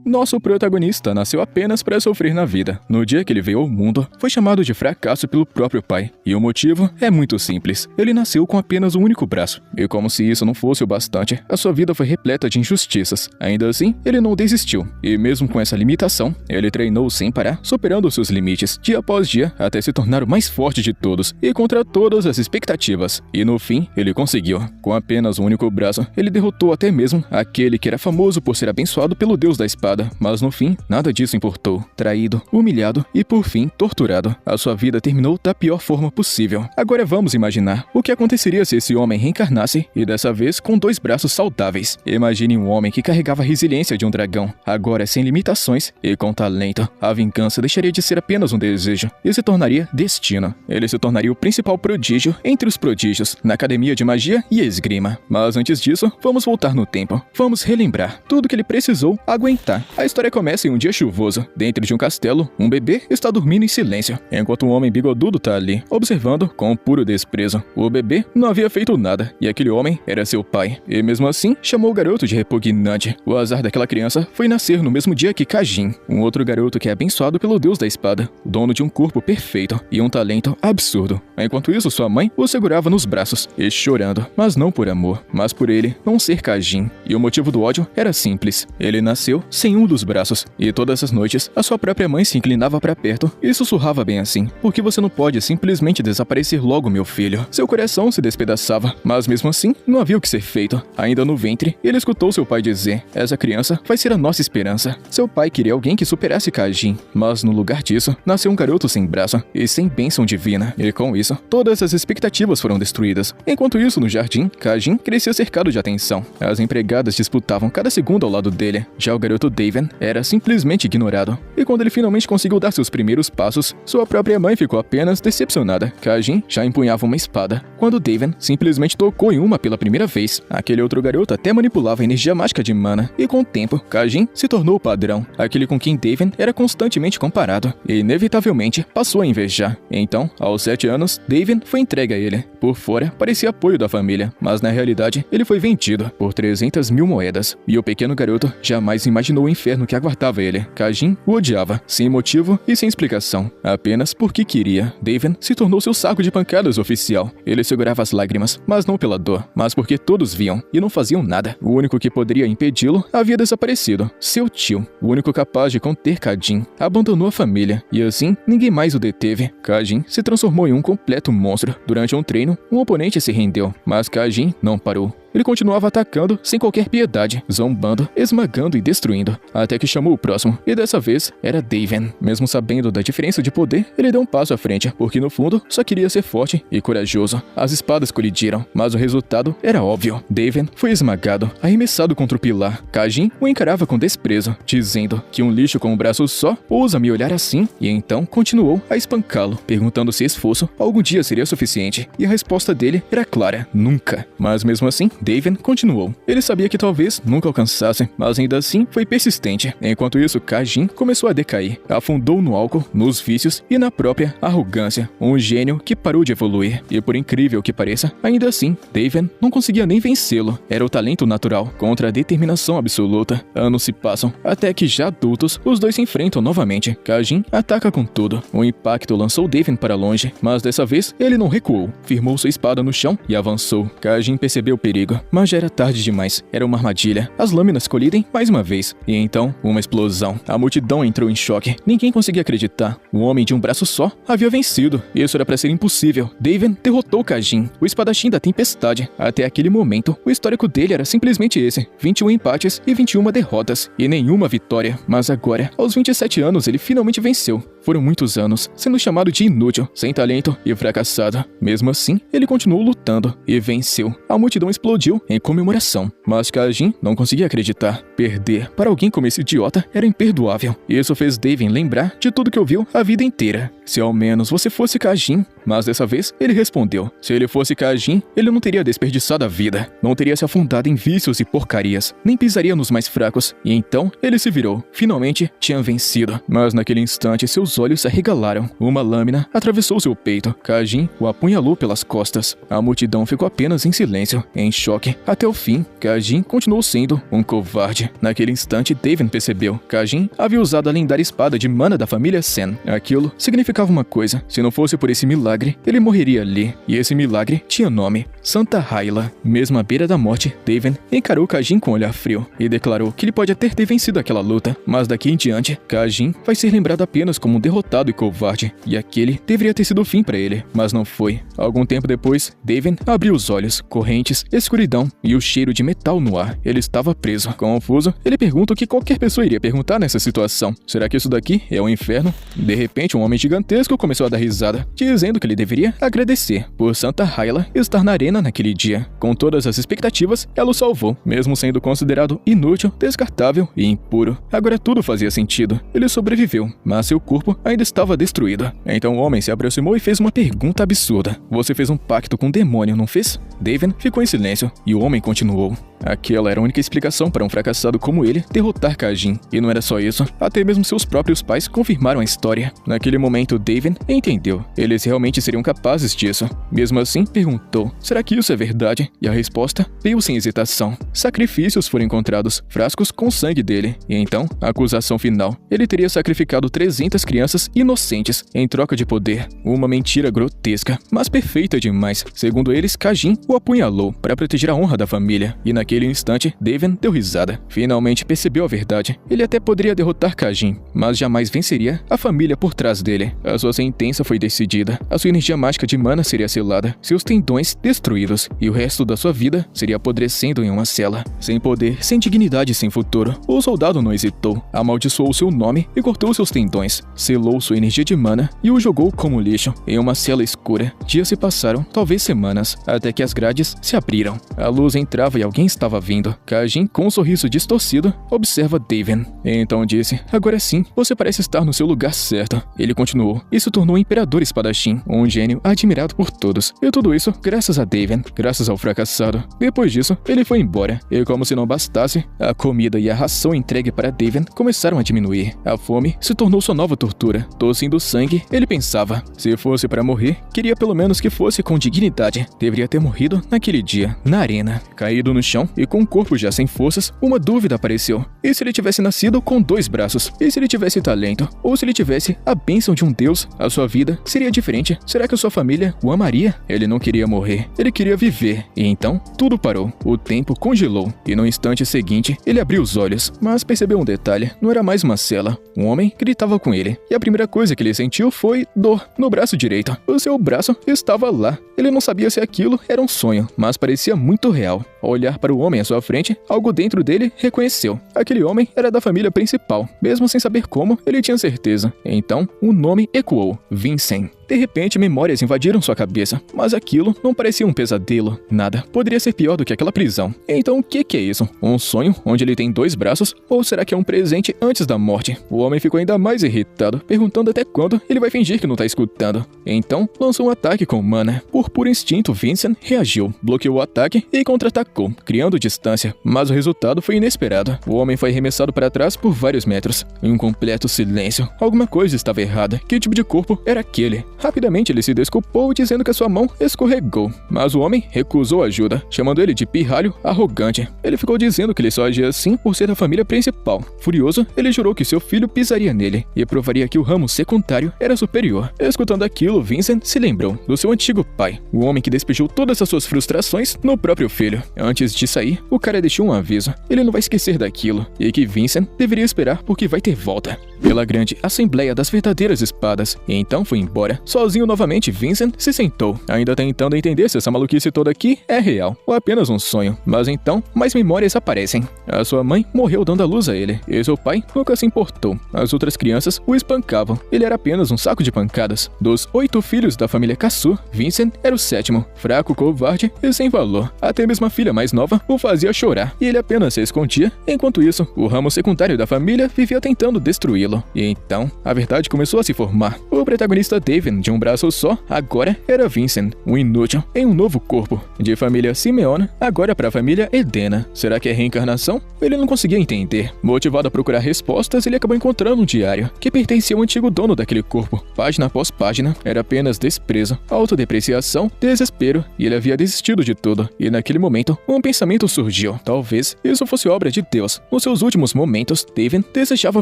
Nosso protagonista nasceu apenas para sofrer na vida. No dia que ele veio ao mundo, foi chamado de fracasso pelo próprio pai. E o motivo é muito simples. Ele nasceu com apenas um único braço. E como se isso não fosse o bastante, a sua vida foi repleta de injustiças. Ainda assim, ele não desistiu. E mesmo com essa limitação, ele treinou sem parar, superando seus limites, dia após dia, até se tornar o mais forte de todos, e contra todas as expectativas. E no fim, ele conseguiu. Com apenas um único braço, ele derrotou até mesmo aquele que era famoso por ser abençoado pelo deus da espada. Mas no fim, nada disso importou. Traído, humilhado e por fim, torturado. A sua vida terminou da pior forma possível. Agora vamos imaginar o que aconteceria se esse homem reencarnasse e dessa vez com 2 braços saudáveis. Imagine um homem que carregava a resiliência de um dragão, agora sem limitações e com talento. A vingança deixaria de ser apenas um desejo e se tornaria destino. Ele se tornaria o principal prodígio entre os prodígios na academia de magia e esgrima. Mas antes disso, vamos voltar no tempo. Vamos relembrar tudo que ele precisou aguentar. A história começa em um dia chuvoso. Dentro de um castelo, um bebê está dormindo em silêncio, enquanto um homem bigodudo está ali, observando com puro desprezo. O bebê não havia feito nada, e aquele homem era seu pai. E mesmo assim, chamou o garoto de repugnante. O azar daquela criança foi nascer no mesmo dia que Kajin, um outro garoto que é abençoado pelo deus da espada, dono de um corpo perfeito e um talento absurdo. Enquanto isso, sua mãe o segurava nos braços, e chorando, mas não por amor, mas por ele não ser Kajin. E o motivo do ódio era simples. Ele nasceu sem um dos braços, e todas as noites, a sua própria mãe se inclinava para perto e sussurrava bem assim: "Porque você não pode simplesmente desaparecer logo, meu filho?" Seu coração se despedaçava, mas mesmo assim, não havia o que ser feito. Ainda no ventre, ele escutou seu pai dizer: "Essa criança vai ser a nossa esperança." Seu pai queria alguém que superasse Kajin, mas no lugar disso, nasceu um garoto sem braço e sem bênção divina. E com isso, todas as expectativas foram destruídas. Enquanto isso, no jardim, Kajin crescia cercado de atenção. As empregadas disputavam cada segundo ao lado dele. Já o garoto Daven era simplesmente ignorado. E quando ele finalmente conseguiu dar seus primeiros passos, sua própria mãe ficou apenas decepcionada. Kajin já empunhava uma espada, quando Daven simplesmente tocou em uma pela primeira vez. Aquele outro garoto até manipulava a energia mágica de mana, e com o tempo, Kajin se tornou o padrão, aquele com quem Daven era constantemente comparado, e inevitavelmente passou a invejar. Então, aos 7 anos, Daven foi entregue a ele. Por fora, parecia apoio da família, mas na realidade, ele foi vendido por 300.000 moedas, e o pequeno garoto jamais imaginou o inferno que aguardava ele. Kajin o odiava, sem motivo e sem explicação, apenas porque queria. Daven se tornou seu saco de pancadas oficial. Ele segurava as lágrimas, mas não pela dor, mas porque todos viam e não faziam nada. O único que poderia impedi-lo havia desaparecido. Seu tio, o único capaz de conter Kajin, abandonou a família, e assim ninguém mais o deteve. Kajin se transformou em um completo monstro. Durante um treino, um oponente se rendeu, mas Kajin não parou. Ele continuava atacando sem qualquer piedade, zombando, esmagando e destruindo, até que chamou o próximo, e dessa vez era Daven. Mesmo sabendo da diferença de poder, ele deu um passo à frente, porque no fundo só queria ser forte e corajoso. As espadas colidiram, mas o resultado era óbvio. Daven foi esmagado, arremessado contra o pilar. Kajin o encarava com desprezo, dizendo que um lixo com um braço só ousa me olhar assim, e então continuou a espancá-lo, perguntando se esforço algum dia seria suficiente, e a resposta dele era clara: nunca. Mas mesmo assim, Daven continuou. Ele sabia que talvez nunca alcançasse, mas ainda assim foi persistente. Enquanto isso, Kajin começou a decair. Afundou no álcool, nos vícios e na própria arrogância. Um gênio que parou de evoluir. E por incrível que pareça, ainda assim, Daven não conseguia nem vencê-lo. Era o talento natural contra a determinação absoluta. Anos se passam, até que já adultos, os dois se enfrentam novamente. Kajin ataca com tudo. O impacto lançou Daven para longe, mas dessa vez ele não recuou. Firmou sua espada no chão e avançou. Kajin percebeu o perigo, mas já era tarde demais. Era uma armadilha. As lâminas colidem mais uma vez. E então, uma explosão. A multidão entrou em choque. Ninguém conseguia acreditar. O homem de um braço só havia vencido. Isso era para ser impossível. Daven derrotou Kajin, o espadachim da tempestade. Até aquele momento, o histórico dele era simplesmente esse: 21 empates e 21 derrotas. E nenhuma vitória. Mas agora, aos 27 anos, ele finalmente venceu. Foram muitos anos, sendo chamado de inútil, sem talento e fracassado. Mesmo assim, ele continuou lutando e venceu. A multidão explodiu em comemoração, mas Kajin não conseguia acreditar. Perder para alguém como esse idiota era imperdoável. Isso fez Daven lembrar de tudo que ouviu a vida inteira. se ao menos você fosse Kajin. Mas dessa vez, ele respondeu. Se ele fosse Kajin, ele não teria desperdiçado a vida. Não teria se afundado em vícios e porcarias. Nem pisaria nos mais fracos. E então, ele se virou. Finalmente, tinha vencido. Mas naquele instante, seus olhos se arregalaram. Uma lâmina atravessou seu peito. Kajin o apunhalou pelas costas. A multidão ficou apenas em silêncio, em choque. Até o fim, Kajin continuou sendo um covarde. Naquele instante, Daven percebeu. Kajin havia usado a lendária espada de mana da família Sen. Aquilo significava uma coisa. Se não fosse por esse milagre, ele morreria ali. E esse milagre tinha nome: Santa Hyla. Mesmo à beira da morte, Daven encarou Kajin com um olhar frio e declarou que ele pode até ter vencido aquela luta, mas daqui em diante, Kajin vai ser lembrado apenas como um derrotado e covarde. E aquele deveria ter sido o fim para ele, mas não foi. Algum tempo depois, Daven abriu os olhos, correntes, escuridão e o cheiro de metal no ar. Ele estava preso. Confuso, ele pergunta o que qualquer pessoa iria perguntar nessa situação. Será que isso daqui é o inferno? De repente, um homem gigantesco começou a dar risada, dizendo que ele deveria agradecer por Santa Hyla estar na arena naquele dia. Com todas as expectativas, ela o salvou, mesmo sendo considerado inútil, descartável e impuro. Agora tudo fazia sentido. Ele sobreviveu, mas seu corpo ainda estava destruído. Então o homem se aproximou e fez uma pergunta absurda. Você fez um pacto com o demônio, não fez? Daven ficou em silêncio e o homem continuou. Aquela era a única explicação para um fracassado como ele derrotar Kajin. E não era só isso, até mesmo seus próprios pais confirmaram a história. Naquele momento, Daven entendeu. Eles realmente seriam capazes disso. Mesmo assim, perguntou: será que isso é verdade? E a resposta veio sem hesitação. Sacrifícios foram encontrados, frascos com sangue dele. E então, a acusação final: ele teria sacrificado 300 crianças inocentes em troca de poder. Uma mentira grotesca, mas perfeita demais. Segundo eles, Kajin o apunhalou para proteger a honra da família. E naquele instante, Daven deu risada. Finalmente percebeu a verdade. Ele até poderia derrotar Kajin, mas jamais venceria a família por trás dele. A sua sentença foi decidida. A sua energia mágica de mana seria selada, seus tendões destruídos, e o resto da sua vida seria apodrecendo em uma cela. Sem poder, sem dignidade e sem futuro, o soldado não hesitou. Amaldiçoou seu nome e cortou seus tendões. Selou sua energia de mana e o jogou como lixo em uma cela escura. Dias se passaram, talvez semanas, até que as grades se abriram. A luz entrava e alguém estava vindo. Kajin, com um sorriso distorcido, observa Daven. Então disse: agora sim, você parece estar no seu lugar certo. Ele continuou e se tornou um imperador espadachim, um gênio admirado por todos. E tudo isso graças a Daven, graças ao fracassado. Depois disso, ele foi embora. E como se não bastasse, a comida e a ração entregue para Daven começaram a diminuir. A fome se tornou sua nova tortura. Tossindo sangue, ele pensava: se fosse para morrer, queria pelo menos que fosse com dignidade. Deveria ter morrido naquele dia, na arena. Caído no chão e com o corpo já sem forças, uma dúvida apareceu. E se ele tivesse nascido com 2 braços? E se ele tivesse talento? Ou se ele tivesse a bênção de um deus? A sua vida seria diferente? Será que a sua família o amaria? Ele não queria morrer, ele queria viver. E então, tudo parou. O tempo congelou. E no instante seguinte, ele abriu os olhos. Mas percebeu um detalhe: não era mais uma cela. Um homem gritava com ele. E a primeira coisa que ele sentiu foi dor no braço direito. O seu braço estava lá. Ele não sabia se aquilo era um sonho, mas parecia muito real. Ao olhar para o homem à sua frente, algo dentro dele reconheceu. Aquele homem era da família principal. Mesmo sem saber como, ele tinha certeza. Então, o nome ecoou: Vincent. De repente, memórias invadiram sua cabeça, mas aquilo não parecia um pesadelo. Nada poderia ser pior do que aquela prisão. Então, o que é isso? Um sonho onde ele tem 2 braços? Ou será que é um presente antes da morte? O homem ficou ainda mais irritado, perguntando até quando ele vai fingir que não tá escutando. Então, lançou um ataque com mana. Por puro instinto, Vincent reagiu, bloqueou o ataque e contra-atacou, criando distância. Mas o resultado foi inesperado. O homem foi arremessado para trás por vários metros. Em um completo silêncio, alguma coisa estava errada. Que tipo de corpo era aquele? Rapidamente ele se desculpou, dizendo que a sua mão escorregou. Mas o homem recusou ajuda, chamando ele de pirralho arrogante. Ele ficou dizendo que ele só agia assim por ser da família principal. Furioso, ele jurou que seu filho pisaria nele e provaria que o ramo secundário era superior. Escutando aquilo, Vincent se lembrou do seu antigo pai, o homem que despejou todas as suas frustrações no próprio filho. Antes de sair, o cara deixou um aviso: ele não vai esquecer daquilo, e que Vincent deveria esperar porque vai ter volta. Pela grande assembleia das verdadeiras espadas, e então foi embora, Sozinho novamente, Vincent se sentou, ainda tentando entender se essa maluquice toda aqui é real ou apenas um sonho. Mas então, mais memórias aparecem. A sua mãe morreu dando à luz a ele, e seu pai nunca se importou. As outras crianças o espancavam. Ele era apenas um saco de pancadas. Dos 8 filhos da família Caçu, Vincent era o 7º, fraco, covarde e sem valor. Até mesmo a filha mais nova o fazia chorar, e ele apenas se escondia. Enquanto isso, o ramo secundário da família vivia tentando destruí-lo. E então, a verdade começou a se formar. O protagonista David, de um braço só, agora era Vincent, um inútil, em um novo corpo. De família Simeon, agora para a família Edena. Será que é reencarnação? Ele não conseguia entender. Motivado a procurar respostas, ele acabou encontrando um diário que pertencia ao antigo dono daquele corpo. Página após página, era apenas desprezo, autodepreciação, desespero, e ele havia desistido de tudo. E naquele momento, um pensamento surgiu. Talvez isso fosse obra de Deus. Nos seus últimos momentos, David desejava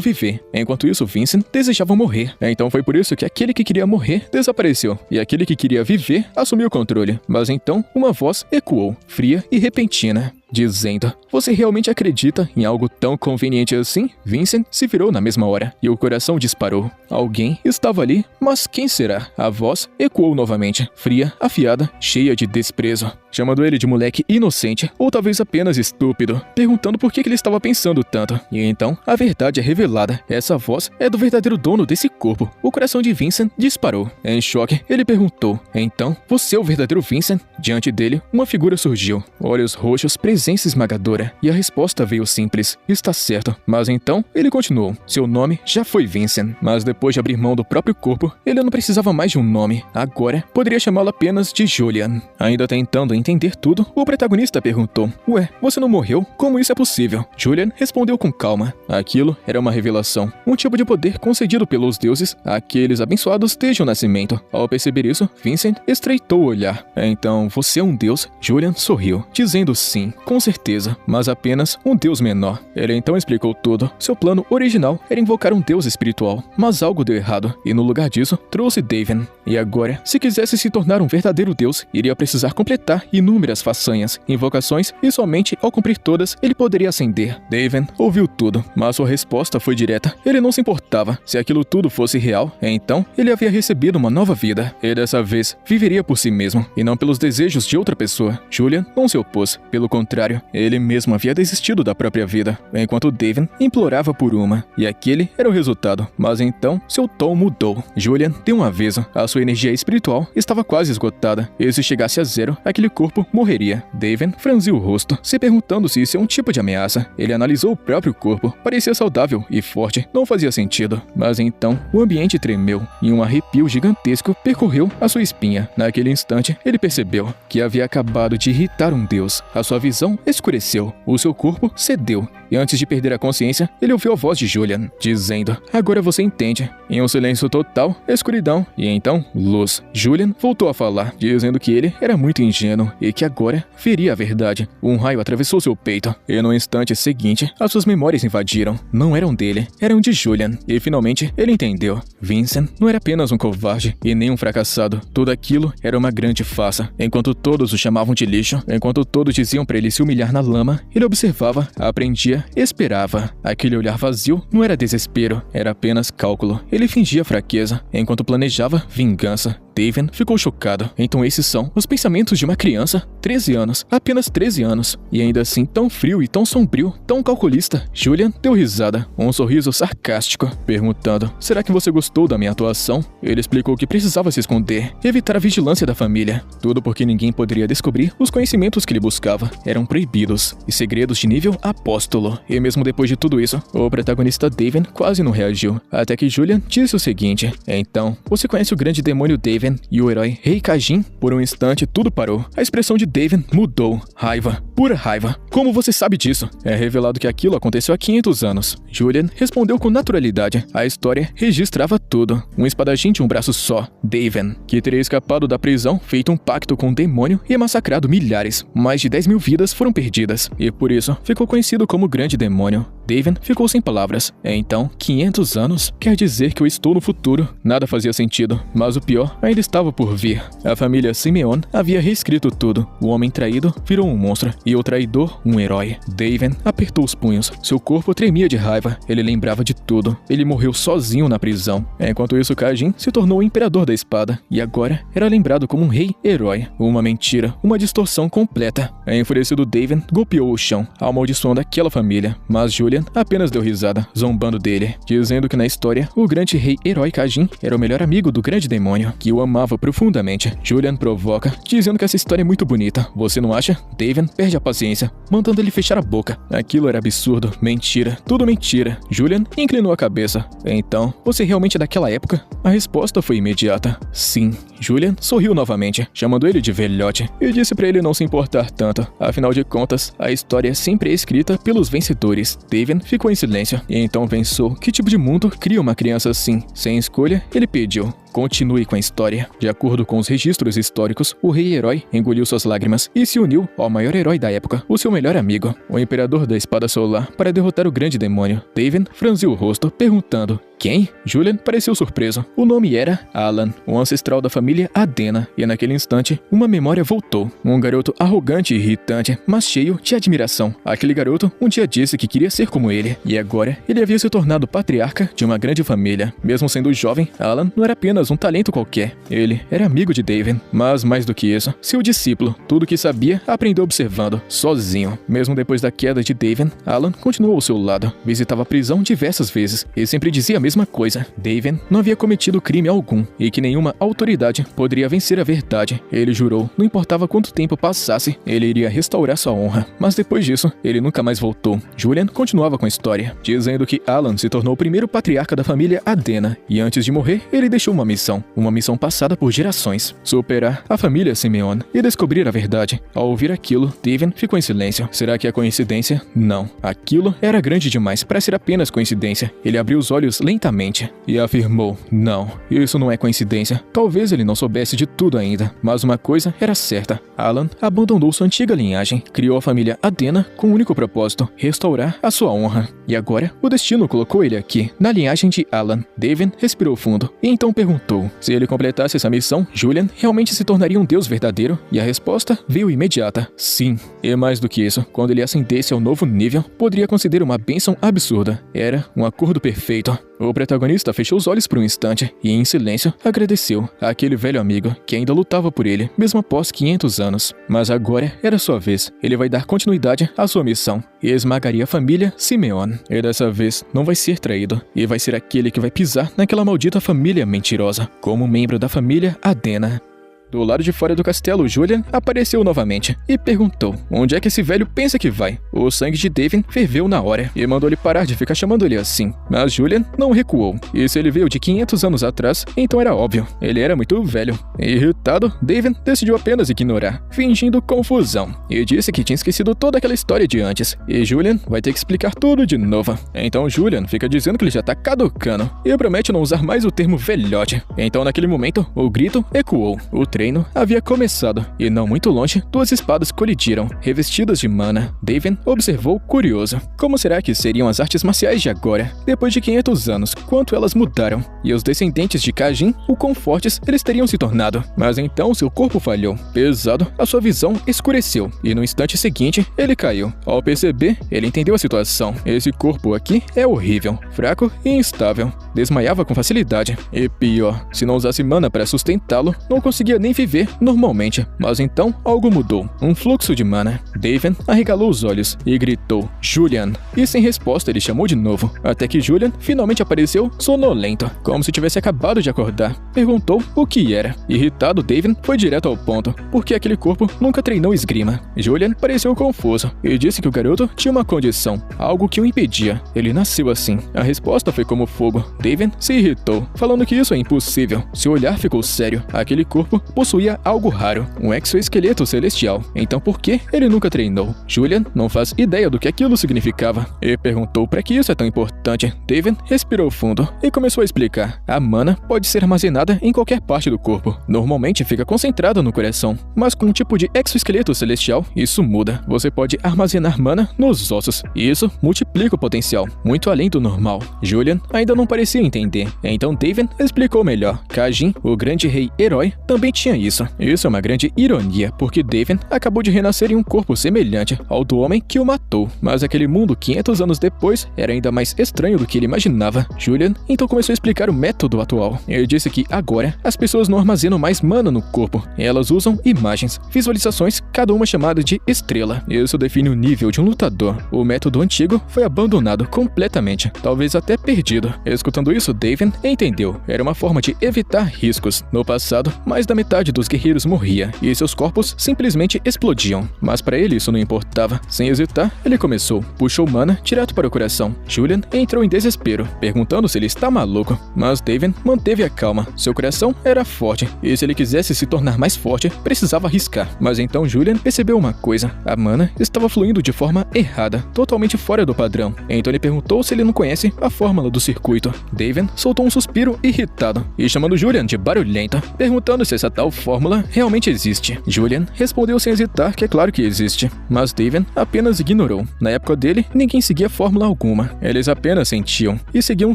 viver. Enquanto isso, Vincent desejava morrer. Então foi por isso que aquele que queria morrer desapareceu, e aquele que queria viver assumiu o controle. Mas então, uma voz ecoou, fria e repentina, dizendo: "Você realmente acredita em algo tão conveniente assim?" Vincent se virou na mesma hora, e o coração disparou. Alguém estava ali, mas quem será? A voz ecoou novamente, fria, afiada, cheia de desprezo, chamando ele de moleque inocente, ou talvez apenas estúpido, perguntando por que ele estava pensando tanto. E então, a verdade é revelada. Essa voz é do verdadeiro dono desse corpo. O coração de Vincent disparou. Em choque, ele perguntou: "Então, você é o verdadeiro Vincent?" Diante dele, uma figura surgiu, olhos roxos, presença esmagadora, e a resposta veio simples: "Está certo." Mas então, ele continuou: "Seu nome já foi Vincent." Mas depois de abrir mão do próprio corpo, ele não precisava mais de um nome. Agora, poderia chamá-lo apenas de Julian. Ainda tentando entender tudo, o protagonista perguntou: "Ué, você não morreu? Como isso é possível?" Julian respondeu com calma. Aquilo era uma revelação, um tipo de poder concedido pelos deuses àqueles abençoados desde o nascimento. Ao perceber isso, Vincent estreitou o olhar. "Então, você é um deus?" Julian sorriu, dizendo sim, com certeza, mas apenas um deus menor. Ele então explicou tudo. Seu plano original era invocar um deus espiritual, mas algo deu errado, e no lugar disso, trouxe David. E agora, se quisesse se tornar um verdadeiro deus, iria precisar completar inúmeras façanhas, invocações, e somente ao cumprir todas, ele poderia ascender. David ouviu tudo, mas sua resposta foi direta. Ele não se importava. Se aquilo tudo fosse real, então ele havia recebido uma nova vida. E dessa vez, viveria por si mesmo, e não pelos desejos de outra pessoa. Julian não se opôs. Pelo contrário, ele mesmo havia desistido da própria vida, enquanto David implorava por uma. E aquele era o resultado. Mas então, seu tom mudou. Julian deu um aviso. A sua energia espiritual estava quase esgotada, e se chegasse a zero, aquele corpo morreria. David franziu o rosto, se perguntando se isso é um tipo de ameaça. Ele analisou o próprio corpo. Parecia saudável e forte. Não fazia sentido. Mas então, o ambiente tremeu, e um arrepio gigantesco percorreu a sua espinha. Naquele instante, ele percebeu que havia acabado de irritar um deus. A sua visão escureceu. O seu corpo cedeu. E antes de perder a consciência, ele ouviu a voz de Julian, dizendo: "Agora você entende." Em um silêncio total, escuridão, e então, luz. Julian voltou a falar, dizendo que ele era muito ingênuo e que agora veria a verdade. Um raio atravessou seu peito, e no instante seguinte, as suas memórias invadiram. Não eram dele, eram de Julian. E finalmente, ele entendeu. Vincent não era apenas um covarde e nem um fracassado. Tudo aquilo era uma grande farsa. Enquanto todos o chamavam de lixo, enquanto todos diziam para ele se humilhar na lama, ele observava, aprendia, esperava. Aquele olhar vazio não era desespero, era apenas cálculo. Ele fingia fraqueza, enquanto planejava vingança. David ficou chocado. Então esses são os pensamentos de uma criança? 13 anos, apenas 13 anos. E ainda assim tão frio e tão sombrio, tão calculista. Julian deu risada, um sorriso sarcástico, perguntando: "Será que você gostou da minha atuação?" Ele explicou que precisava se esconder, evitar a vigilância da família. Tudo porque ninguém poderia descobrir os conhecimentos que ele buscava. Eram proibidos, e segredos de nível apóstolo. E mesmo depois de tudo isso, o protagonista David quase não reagiu. Até que Julian disse o seguinte: "Então, você conhece o grande demônio David e o herói Rei Kajin?" Por um instante, tudo parou. A expressão de David mudou. Raiva. Pura raiva. "Como você sabe disso?" É revelado que aquilo aconteceu há 500 anos. Julian respondeu com naturalidade. A história registrava tudo. Um espadachim de um braço só, David, que teria escapado da prisão, feito um pacto com um demônio e massacrado milhares. Mais de 10.000 vidas foram perdidas, e por isso ficou conhecido como Grande Demônio. David ficou sem palavras. Então, 500 anos? Quer dizer que eu estou no futuro? Nada fazia sentido, mas o pior ainda estava por vir. A família Simeon havia reescrito tudo. O homem traído virou um monstro, e o traidor um herói. Daven apertou os punhos. Seu corpo tremia de raiva. Ele lembrava de tudo. Ele morreu sozinho na prisão. Enquanto isso, Kajin se tornou o imperador da espada e agora era lembrado como um rei-herói. Uma mentira, uma distorção completa. Enfurecido, Daven golpeou o chão, amaldiçoando aquela família, mas Julian apenas deu risada, zombando dele, dizendo que na história, o grande rei-herói Kajin era o melhor amigo do grande demônio, que o amava profundamente. Julian provoca, dizendo que essa história é muito bonita. Você não acha? Daven perde a paciência, mandando ele fechar a boca. Aquilo era absurdo, mentira, tudo mentira. Julian inclinou a cabeça. Então, você realmente é daquela época? A resposta foi imediata. Sim. Julian sorriu novamente, chamando ele de velhote, e disse pra ele não se importar tanto. Afinal de contas, a história sempre é escrita pelos vencedores. Daven ficou em silêncio, e então pensou que tipo de mundo cria uma criança assim. Sem escolha, ele pediu: continue com a história. De acordo com os registros históricos, o rei-herói engoliu suas lágrimas e se uniu ao maior herói da época, o seu melhor amigo, o imperador da espada solar, para derrotar o grande demônio. Daven franziu o rosto, perguntando: quem? Julian pareceu surpreso. O nome era Alan, um ancestral da família Adena, e naquele instante, uma memória voltou. Um garoto arrogante e irritante, mas cheio de admiração. Aquele garoto um dia disse que queria ser como ele, e agora ele havia se tornado patriarca de uma grande família. Mesmo sendo jovem, Alan não era apenas um talento qualquer. Ele era amigo de Daven, mas mais do que isso, seu discípulo. Tudo o que sabia, aprendeu observando, sozinho. Mesmo depois da queda de Daven, Alan continuou ao seu lado, visitava a prisão diversas vezes, e sempre dizia a mesma coisa: Daven não havia cometido crime algum, e que nenhuma autoridade poderia vencer a verdade. Ele jurou, não importava quanto tempo passasse, ele iria restaurar sua honra. Mas depois disso, ele nunca mais voltou. Julian continuava com a história, dizendo que Alan se tornou o primeiro patriarca da família Adena, e antes de morrer, ele deixou uma missão passada por gerações: superar a família Simeon e descobrir a verdade. Ao ouvir aquilo, Daven ficou em silêncio. Será que é coincidência? Não. Aquilo era grande demais para ser apenas coincidência. Ele abriu os olhos lentamente e afirmou: não, isso não é coincidência. Talvez ele não soubesse de tudo ainda, mas uma coisa era certa: Alan abandonou sua antiga linhagem, criou a família Adena com o único propósito: restaurar a sua honra. E agora, o destino colocou ele aqui, na linhagem de Alan. Daven respirou fundo e então perguntou: se ele completasse essa missão, Julian realmente se tornaria um deus verdadeiro? E a resposta veio imediata: sim. E mais do que isso, quando ele ascendesse ao novo nível, poderia conceder uma bênção absurda. Era um acordo perfeito. O protagonista fechou os olhos por um instante e, em silêncio, agradeceu àquele velho amigo que ainda lutava por ele, mesmo após 500 anos. Mas agora era sua vez. Ele vai dar continuidade à sua missão e esmagaria a família Simeon. E dessa vez não vai ser traído, e vai ser aquele que vai pisar naquela maldita família mentirosa, como membro da família Adena. Do lado de fora do castelo, Julian apareceu novamente e perguntou: onde é que esse velho pensa que vai? O sangue de Daven ferveu na hora e mandou ele parar de ficar chamando ele assim. Mas Julian não recuou. E se ele veio de 500 anos atrás, então era óbvio. Ele era muito velho. Irritado, Daven decidiu apenas ignorar, fingindo confusão. E disse que tinha esquecido toda aquela história de antes. E Julian vai ter que explicar tudo de novo. Então Julian fica dizendo que ele já tá caducando e promete não usar mais o termo velhote. Então naquele momento, o grito ecoou. O treino havia começado, e não muito longe, duas espadas colidiram, revestidas de mana. Daven observou curioso. Como será que seriam as artes marciais de agora? Depois de 500 anos, quanto elas mudaram? E os descendentes de Kajin, o quão fortes eles teriam se tornado? Mas então seu corpo falhou. Pesado, a sua visão escureceu, e no instante seguinte, ele caiu. Ao perceber, ele entendeu a situação. Esse corpo aqui é horrível, fraco e instável. Desmaiava com facilidade. E pior, se não usasse mana para sustentá-lo, não conseguia nem viver normalmente. Mas então algo mudou. Um fluxo de mana. Daven arregalou os olhos e gritou: Julian! E sem resposta ele chamou de novo, até que Julian finalmente apareceu sonolento, como se tivesse acabado de acordar. Perguntou o que era. Irritado, Daven foi direto ao ponto, porque aquele corpo nunca treinou esgrima. Julian pareceu confuso e disse que o garoto tinha uma condição, algo que o impedia. Ele nasceu assim. A resposta foi como fogo. Daven se irritou, falando que isso é impossível. Seu olhar ficou sério. Aquele corpo possuía algo raro, um exoesqueleto celestial. Então por que ele nunca treinou? Julian não faz ideia do que aquilo significava e perguntou para que isso é tão importante. Daven respirou fundo e começou a explicar. A mana pode ser armazenada em qualquer parte do corpo. Normalmente fica concentrada no coração, mas com um tipo de exoesqueleto celestial, isso muda. Você pode armazenar mana nos ossos, e isso multiplica o potencial, muito além do normal. Julian ainda não parecia entender, então Daven explicou melhor. Kajin, o grande rei-herói, também tinha tinha isso. Isso é uma grande ironia, porque David acabou de renascer em um corpo semelhante ao do homem que o matou. Mas aquele mundo 500 anos depois era ainda mais estranho do que ele imaginava. Julian então começou a explicar o método atual. Ele disse que agora as pessoas não armazenam mais mana no corpo. Elas usam imagens, visualizações, cada uma chamada de estrela. Isso define o nível de um lutador. O método antigo foi abandonado completamente, talvez até perdido. Escutando isso, David entendeu. Era uma forma de evitar riscos. No passado, mais da metade dos guerreiros morria e seus corpos simplesmente explodiam. Mas para ele isso não importava. Sem hesitar, ele começou. Puxou mana direto para o coração. Julian entrou em desespero, perguntando se ele está maluco. Mas David manteve a calma. Seu coração era forte e se ele quisesse se tornar mais forte, precisava arriscar. Mas então Julian percebeu uma coisa. A mana estava fluindo de forma errada, totalmente fora do padrão. Então ele perguntou se ele não conhece a fórmula do circuito. David soltou um suspiro irritado e chamando Julian de barulhento, perguntando se essa tal fórmula realmente existe. Julian respondeu sem hesitar que é claro que existe, mas David apenas ignorou. Na época dele, ninguém seguia fórmula alguma. Eles apenas sentiam e seguiam um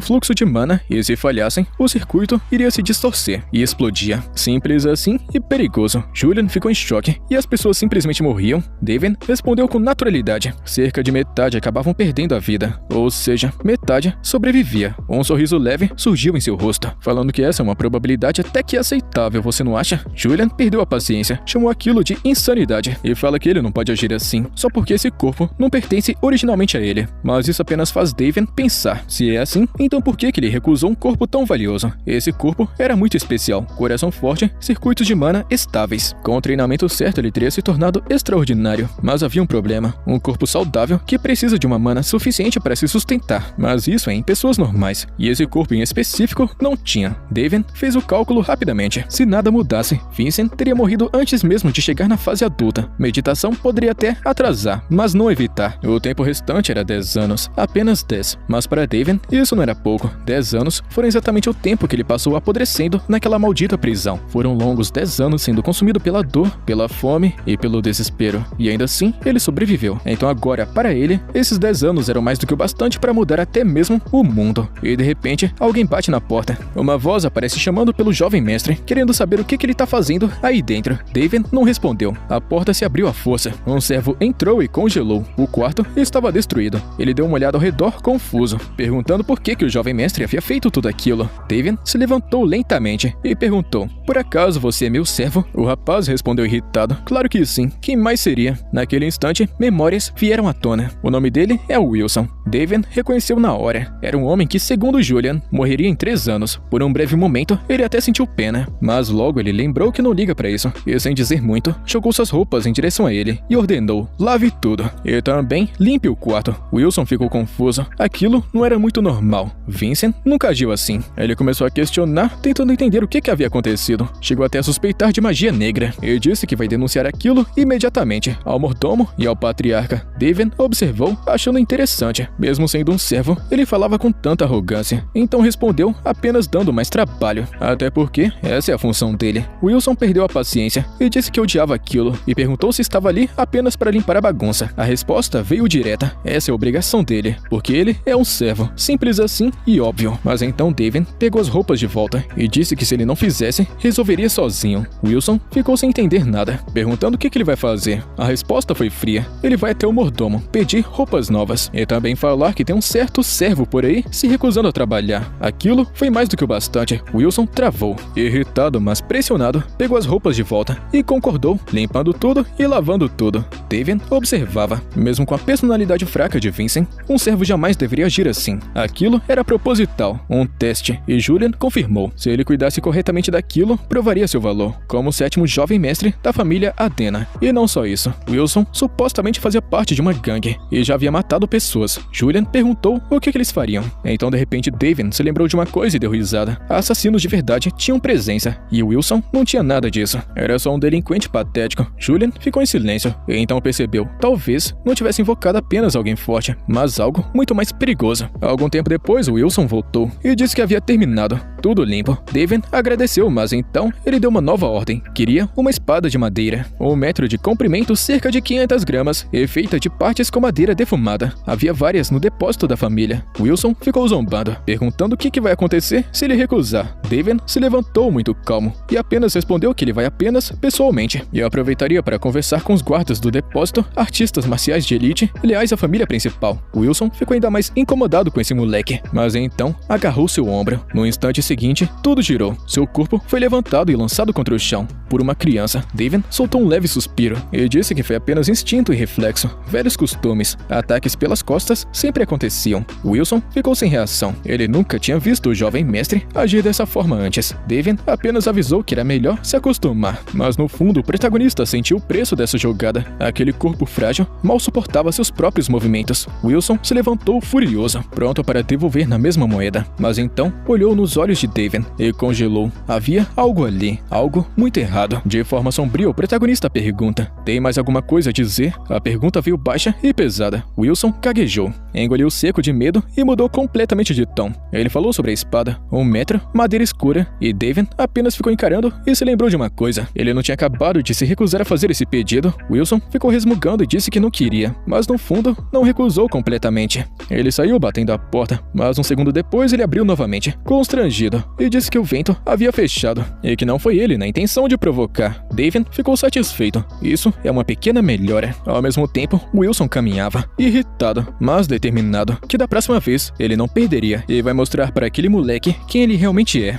fluxo de mana e se falhassem, o circuito iria se distorcer e explodia. Simples assim e perigoso. Julian ficou em choque e as pessoas simplesmente morriam. David respondeu com naturalidade. Cerca de metade acabavam perdendo a vida, ou seja, metade sobrevivia. Um sorriso leve surgiu em seu rosto, falando que essa é uma probabilidade até que aceitável, você não acha? Julian perdeu a paciência, chamou aquilo de insanidade e fala que ele não pode agir assim, só porque esse corpo não pertence originalmente a ele. Mas isso apenas faz David pensar. Se é assim, então por que ele recusou um corpo tão valioso? Esse corpo era muito especial, coração forte, circuitos de mana estáveis. Com o treinamento certo ele teria se tornado extraordinário, mas havia um problema, um corpo saudável que precisa de uma mana suficiente para se sustentar, mas isso é em pessoas normais, e esse corpo em específico não tinha. David fez o cálculo rapidamente. Se nada mudasse, Vincent teria morrido antes mesmo de chegar na fase adulta. Meditação poderia até atrasar, mas não evitar. O tempo restante era 10 anos, apenas 10, mas para David isso não era pouco. 10 anos foram exatamente o tempo que ele passou apodrecendo naquela maldita prisão. Foram longos 10 anos sendo consumido pela dor, pela fome e pelo desespero, e ainda assim ele sobreviveu. Então agora, para ele, esses 10 anos eram mais do que o bastante para mudar até mesmo o mundo. E de repente, alguém bate na porta. Uma voz aparece chamando pelo jovem mestre, querendo saber o que ele tá fazendo aí dentro. David não respondeu. A porta se abriu à força. Um servo entrou e congelou. O quarto estava destruído. Ele deu uma olhada ao redor confuso, perguntando por que o jovem mestre havia feito tudo aquilo. David se levantou lentamente e perguntou: "Por acaso você é meu servo?" O rapaz respondeu irritado: "Claro que sim, quem mais seria?" Naquele instante, memórias vieram à tona. O nome dele é Wilson. David reconheceu na hora. Era um homem que, segundo Julian, morreria em 3 anos. Por um breve momento, ele até sentiu pena, mas logo ele lembrou que não liga pra isso. E sem dizer muito, jogou suas roupas em direção a ele e ordenou: "Lave tudo. E também limpe o quarto." Wilson ficou confuso. Aquilo não era muito normal. Vincent nunca agiu assim. Ele começou a questionar, tentando entender o que havia acontecido. Chegou até a suspeitar de magia negra e disse que vai denunciar aquilo imediatamente ao mordomo e ao patriarca. David observou, achando interessante. Mesmo sendo um servo, ele falava com tanta arrogância. Então respondeu apenas dando mais trabalho. Até porque essa é a função dele. Wilson perdeu a paciência e disse que odiava aquilo e perguntou se estava ali apenas para limpar a bagunça. A resposta veio direta. Essa é a obrigação dele, porque ele é um servo. Simples assim e óbvio. Mas então David pegou as roupas de volta e disse que se ele não fizesse, resolveria sozinho. Wilson ficou sem entender nada, perguntando o que ele vai fazer. A resposta foi fria. Ele vai até o mordomo, pedir roupas novas e também falar que tem um certo servo por aí se recusando a trabalhar. Aquilo foi mais do que o bastante. Wilson travou. Irritado, mas pressionado, pegou as roupas de volta e concordou, limpando tudo e lavando tudo. David observava. Mesmo com a personalidade fraca de Vincent, um servo jamais deveria agir assim. Aquilo era proposital, um teste, e Julian confirmou. Se ele cuidasse corretamente daquilo, provaria seu valor, como o 7º jovem mestre da família Adena. E não só isso, Wilson supostamente fazia parte de uma gangue e já havia matado pessoas. Julian perguntou o que eles fariam. Então de repente David se lembrou de uma coisa e deu risada. Assassinos de verdade tinham presença, e Wilson não tinha nada disso. Era só um delinquente patético. Julian ficou em silêncio, e então percebeu. Talvez não tivesse invocado apenas alguém forte, mas algo muito mais perigoso. Algum tempo depois, Wilson voltou e disse que havia terminado. Tudo limpo. David agradeceu, mas então ele deu uma nova ordem. Queria uma espada de madeira, 1 metro de comprimento, cerca de 500 gramas, e feita de partes com madeira defumada. Havia várias no depósito da família. Wilson ficou zombando, perguntando o que vai acontecer se ele recusar. David se levantou muito calmo e apenas Lucas respondeu que ele vai apenas pessoalmente e aproveitaria para conversar com os guardas do depósito, artistas marciais de elite, leais à família principal. Wilson ficou ainda mais incomodado com esse moleque, mas então agarrou seu ombro. No instante seguinte, tudo girou. Seu corpo foi levantado e lançado contra o chão por uma criança. David soltou um leve suspiro e disse que foi apenas instinto e reflexo, velhos costumes. Ataques pelas costas sempre aconteciam. Wilson ficou sem reação. Ele nunca tinha visto o jovem mestre agir dessa forma antes. David apenas avisou que era melhor se acostumar, mas no fundo o protagonista sentiu o preço dessa jogada. Aquele corpo frágil mal suportava seus próprios movimentos. Wilson se levantou furioso, pronto para devolver na mesma moeda, mas então olhou nos olhos de David e congelou. Havia algo ali, algo muito errado. De forma sombria, o protagonista pergunta: "Tem mais alguma coisa a dizer?" A pergunta veio baixa e pesada. Wilson gaguejou, engoliu seco de medo e mudou completamente de tom. Ele falou sobre a espada, 1 metro, madeira escura, e David apenas ficou encarando e se lembrou de uma coisa. Ele não tinha acabado de se recusar a fazer esse pedido. Wilson ficou resmungando e disse que não queria, mas no fundo não recusou completamente. Ele saiu batendo a porta, mas um segundo depois ele abriu novamente, constrangido, e disse que o vento havia fechado e que não foi ele na intenção de provocar. David ficou satisfeito. Isso é uma pequena melhora. Ao mesmo tempo, Wilson caminhava, irritado, mas determinado, que da próxima vez ele não perderia e vai mostrar para aquele moleque quem ele realmente é.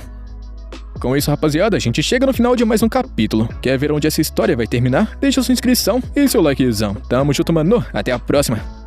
Com isso, rapaziada, a gente chega no final de mais um capítulo. Quer ver onde essa história vai terminar? Deixa sua inscrição e seu likezão. Tamo junto, mano. Até a próxima.